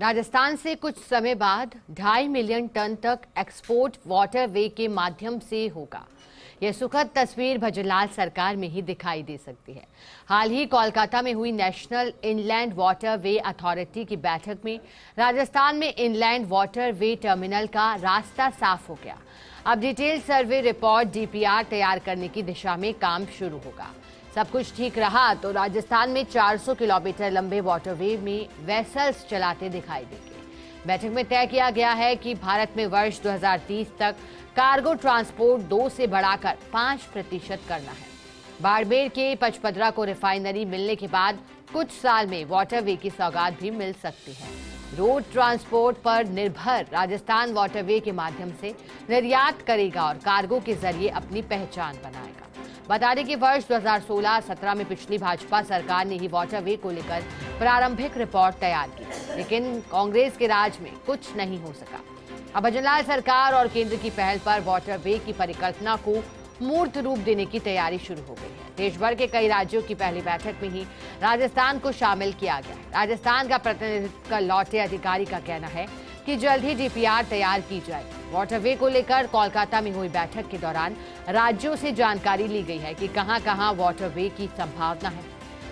राजस्थान से कुछ समय बाद 2.5 मिलियन टन तक एक्सपोर्ट वाटरवे के माध्यम से होगा। यह सुखद तस्वीर भजनलाल सरकार में ही दिखाई दे सकती है। हाल ही कोलकाता में हुई नेशनल इनलैंड वाटरवे अथॉरिटी की बैठक में राजस्थान में इनलैंड वाटरवे टर्मिनल का रास्ता साफ हो गया। अब डिटेल सर्वे रिपोर्ट डीपीआर तैयार करने की दिशा में काम शुरू होगा। सब कुछ ठीक रहा तो राजस्थान में 400 किलोमीटर लंबे वाटरवे में वेसल्स चलाते दिखाई देंगे। बैठक में तय किया गया है कि भारत में वर्ष 2030 तक कार्गो ट्रांसपोर्ट 2 से बढ़ाकर 5% करना है। बाड़मेर के पचपदरा को रिफाइनरी मिलने के बाद कुछ साल में वाटरवे की सौगात भी मिल सकती है। रोड ट्रांसपोर्ट पर निर्भर राजस्थान वाटरवे के माध्यम से निर्यात करेगा और कार्गो के जरिए अपनी पहचान बनाएगा। बता दें कि वर्ष 2016-17 में पिछली भाजपा सरकार ने ही वाटरवे को लेकर प्रारंभिक रिपोर्ट तैयार की, लेकिन कांग्रेस के राज में कुछ नहीं हो सका। अब भजनलाल सरकार और केंद्र की पहल पर वाटरवे की परिकल्पना को मूर्त रूप देने की तैयारी शुरू हो गई है। देश भर के कई राज्यों की पहली बैठक में ही राजस्थान को शामिल किया गया। राजस्थान का प्रतिनिधित्व कर लौटे अधिकारी का कहना है कि जल्द ही डीपीआर तैयार की जाएगी। वाटरवे को लेकर कोलकाता में हुई बैठक के दौरान राज्यों से जानकारी ली गई है कि कहां-कहां वाटरवे की संभावना है।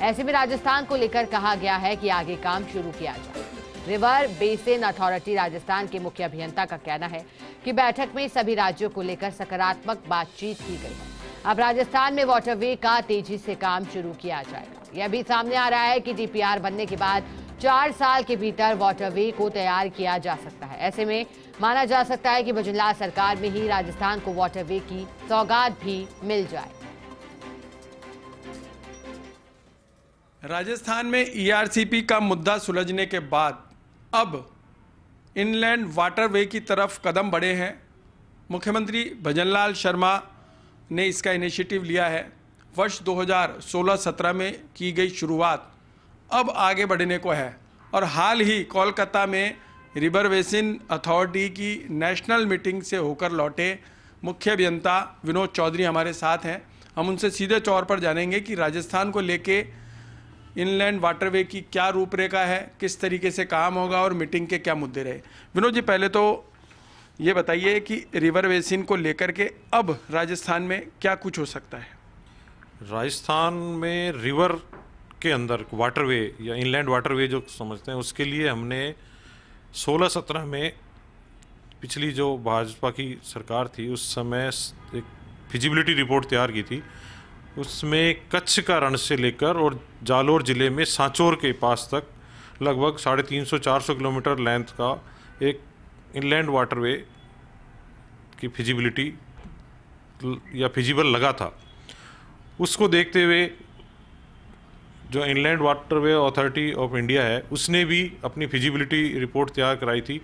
ऐसे में राजस्थान को लेकर कहा गया है कि आगे काम शुरू किया जाए। रिवर बेसिन अथॉरिटी राजस्थान के मुख्य अभियंता का कहना है कि बैठक में सभी राज्यों को लेकर सकारात्मक बातचीत की गई है। अब राजस्थान में वाटरवे का तेजी से काम शुरू किया जाएगा। यह भी सामने आ रहा है कि डीपीआर बनने के बाद 4 साल के भीतर वाटरवे को तैयार किया जा सकता है। ऐसे में माना जा सकता है कि भजनलाल सरकार में ही राजस्थान को वाटरवे की सौगात भी मिल जाए। राजस्थान में ईआरसीपी का मुद्दा सुलझने के बाद अब इनलैंड वाटरवे की तरफ कदम बढ़े हैं। मुख्यमंत्री भजनलाल शर्मा ने इसका इनिशिएटिव लिया है। वर्ष 2016-17 में की गई शुरुआत अब आगे बढ़ने को है और हाल ही कोलकाता में रिवर बेसिन अथॉरिटी की नेशनल मीटिंग से होकर लौटे मुख्य अभियंता विनोद चौधरी हमारे साथ हैं। हम उनसे सीधे तौर पर जानेंगे कि राजस्थान को लेके इनलैंड वाटरवे की क्या रूपरेखा है, किस तरीके से काम होगा और मीटिंग के क्या मुद्दे रहे। विनोद जी, पहले तो ये बताइए कि रिवर बेसिन को लेकर के अब राजस्थान में क्या कुछ हो सकता है। राजस्थान में रिवर के अंदर वाटरवे या इनलैंड वाटरवे जो समझते हैं, उसके लिए हमने 16-17 में पिछली जो भाजपा की सरकार थी उस समय एक फिजिबिलिटी रिपोर्ट तैयार की थी। उसमें कच्छ का रण से लेकर और जालोर ज़िले में सांचौर के पास तक लगभग 350-400 किलोमीटर लेंथ का एक इनलैंड वाटरवे की फिजिबिलिटी या फिजिबल लगा था। उसको देखते हुए जो inland waterway authority of India है उसने भी अपनी फिजिबिलिटी रिपोर्ट तैयार कराई थी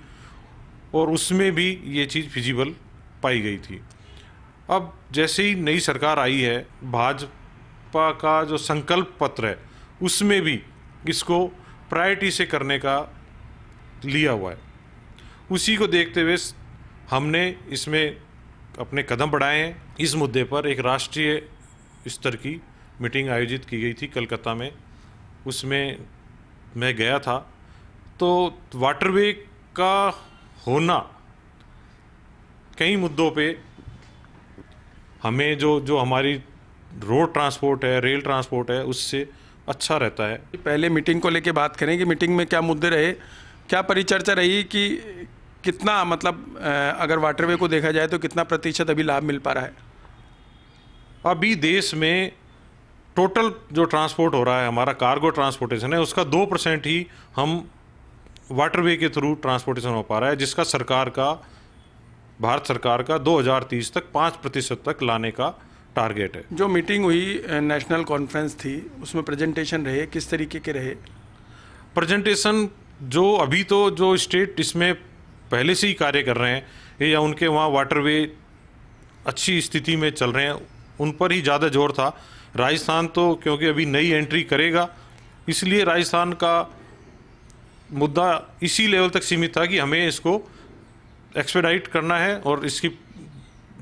और उसमें भी ये चीज़ फिजिबल पाई गई थी। अब जैसे ही नई सरकार आई है, भाजपा का जो संकल्प पत्र है उसमें भी इसको प्रायोरिटी से करने का लिया हुआ है। उसी को देखते हुए हमने इसमें अपने कदम बढ़ाए हैं। इस मुद्दे पर एक राष्ट्रीय स्तर की मीटिंग आयोजित की गई थी कलकत्ता में, उसमें मैं गया था। तो वाटरवे का होना कई मुद्दों पे हमें जो हमारी रोड ट्रांसपोर्ट है, रेल ट्रांसपोर्ट है, उससे अच्छा रहता है। पहले मीटिंग को लेके बात करें कि मीटिंग में क्या मुद्दे रहे, क्या परिचर्चा रही कि कितना मतलब अगर वाटरवे को देखा जाए तो कितना प्रतिशत अभी लाभ मिल पा रहा है। अभी देश में टोटल जो ट्रांसपोर्ट हो रहा है, हमारा कार्गो ट्रांसपोर्टेशन है, उसका 2% ही हम वाटरवे के थ्रू ट्रांसपोर्टेशन हो पा रहा है, जिसका भारत सरकार का 2030 तक 5% तक लाने का टारगेट है। जो मीटिंग हुई नेशनल कॉन्फ्रेंस थी उसमें प्रेजेंटेशन रहे, किस तरीके के रहे? प्रेजेंटेशन जो अभी तो जो स्टेट इसमें पहले से ही कार्य कर रहे हैं या उनके वहाँ वाटरवे अच्छी स्थिति में चल रहे हैं, उन पर ही ज़्यादा जोर था। राजस्थान तो क्योंकि अभी नई एंट्री करेगा, इसलिए राजस्थान का मुद्दा इसी लेवल तक सीमित था कि हमें इसको एक्सपेडाइट करना है और इसकी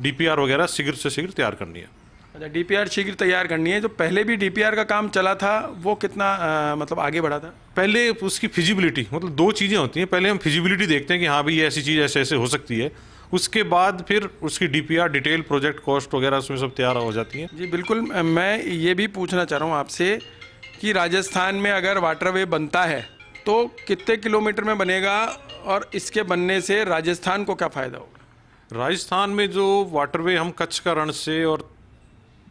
डीपीआर वगैरह शीघ्र से शीघ्र तैयार करनी है। अच्छा, डीपीआर शीघ्र तैयार करनी है। जो पहले भी डीपीआर का काम चला था वो कितना मतलब आगे बढ़ा था? पहले उसकी फिजिबिलिटी, मतलब दो चीज़ें होती हैं, पहले हम फिजिबिलिटी देखते हैं कि हाँ भाई ये ऐसी चीज़ ऐसे ऐसे हो सकती है, उसके बाद फिर उसकी डीपीआर डिटेल प्रोजेक्ट कॉस्ट वगैरह उसमें सब तैयार हो जाती हैं। जी बिल्कुल, मैं ये भी पूछना चाह रहा हूँ आपसे कि राजस्थान में अगर वाटरवे बनता है तो कितने किलोमीटर में बनेगा और इसके बनने से राजस्थान को क्या फ़ायदा होगा? राजस्थान में जो वाटरवे हम कच्छ का रण से और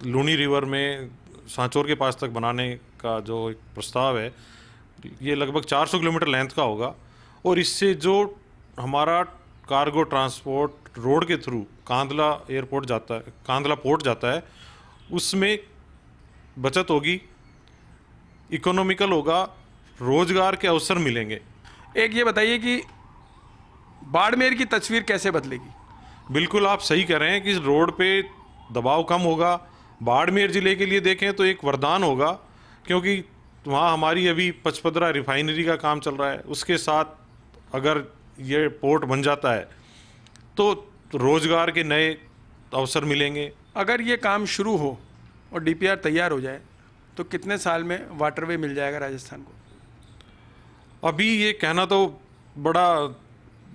लूनी रिवर में सांचौर के पास तक बनाने का जो एक प्रस्ताव है, ये लगभग 400 किलोमीटर लेंथ का होगा और इससे जो हमारा कार्गो ट्रांसपोर्ट रोड के थ्रू कांदला एयरपोर्ट जाता है, कांदला पोर्ट जाता है, उसमें बचत होगी, इकोनॉमिकल होगा, रोजगार के अवसर मिलेंगे। एक ये बताइए कि बाड़मेर की तस्वीर कैसे बदलेगी? बिल्कुल आप सही कह रहे हैं कि रोड पे दबाव कम होगा। बाड़मेर ज़िले के लिए देखें तो एक वरदान होगा, क्योंकि वहाँ हमारी अभी पचपदरा रिफाइनरी का काम चल रहा है, उसके साथ अगर ये पोर्ट बन जाता है तो रोज़गार के नए अवसर मिलेंगे। अगर ये काम शुरू हो और डीपीआर तैयार हो जाए तो कितने साल में वाटरवे मिल जाएगा राजस्थान को? अभी ये कहना तो बड़ा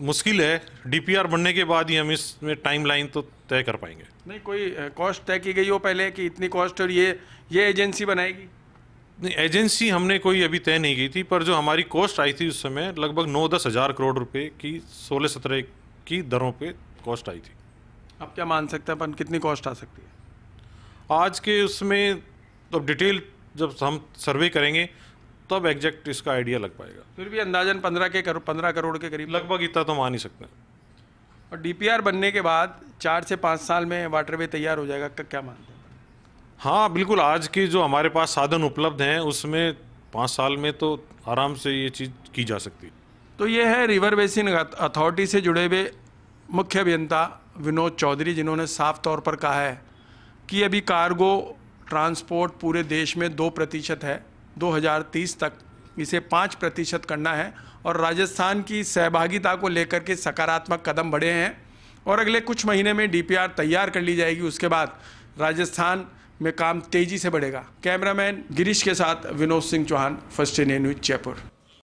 मुश्किल है, डीपीआर बनने के बाद ही हम इसमें टाइमलाइन तो तय कर पाएंगे। नहीं, कोई कॉस्ट तय की गई हो पहले कि इतनी कॉस्ट और ये एजेंसी बनाएगी? नहीं, एजेंसी हमने कोई अभी तय नहीं की थी, पर जो हमारी कॉस्ट आई थी उस समय लगभग 9-10 हज़ार करोड़ रुपए की 16-17 की दरों पे कॉस्ट आई थी। आप क्या मान सकते हैं अपन कितनी कॉस्ट आ सकती है? आज के उसमें तो डिटेल जब हम सर्वे करेंगे तब एग्जैक्ट इसका आइडिया लग पाएगा। फिर भी अंदाजन 15 करोड़ के करीब लगभग इतना तो मान ही सकते हैं। और डीपीआर बनने के बाद 4 से 5 साल में वाटरवे तैयार हो जाएगा, क्या मानते हैं? हाँ बिल्कुल, आज के जो हमारे पास साधन उपलब्ध हैं उसमें 5 साल में तो आराम से ये चीज़ की जा सकती है। तो ये है रिवर बेसिन अथॉरिटी से जुड़े हुए मुख्य अभियंता विनोद चौधरी, जिन्होंने साफ तौर पर कहा है कि अभी कार्गो ट्रांसपोर्ट पूरे देश में 2% है, 2030 तक इसे 5% करना है और राजस्थान की सहभागिता को लेकर के सकारात्मक कदम बढ़े हैं और अगले कुछ महीने में डीपीआर तैयार कर ली जाएगी। उसके बाद राजस्थान में काम तेजी से बढ़ेगा। कैमरामैन गिरीश के साथ Vinod Singh Chauhan, First India News, Jaipur.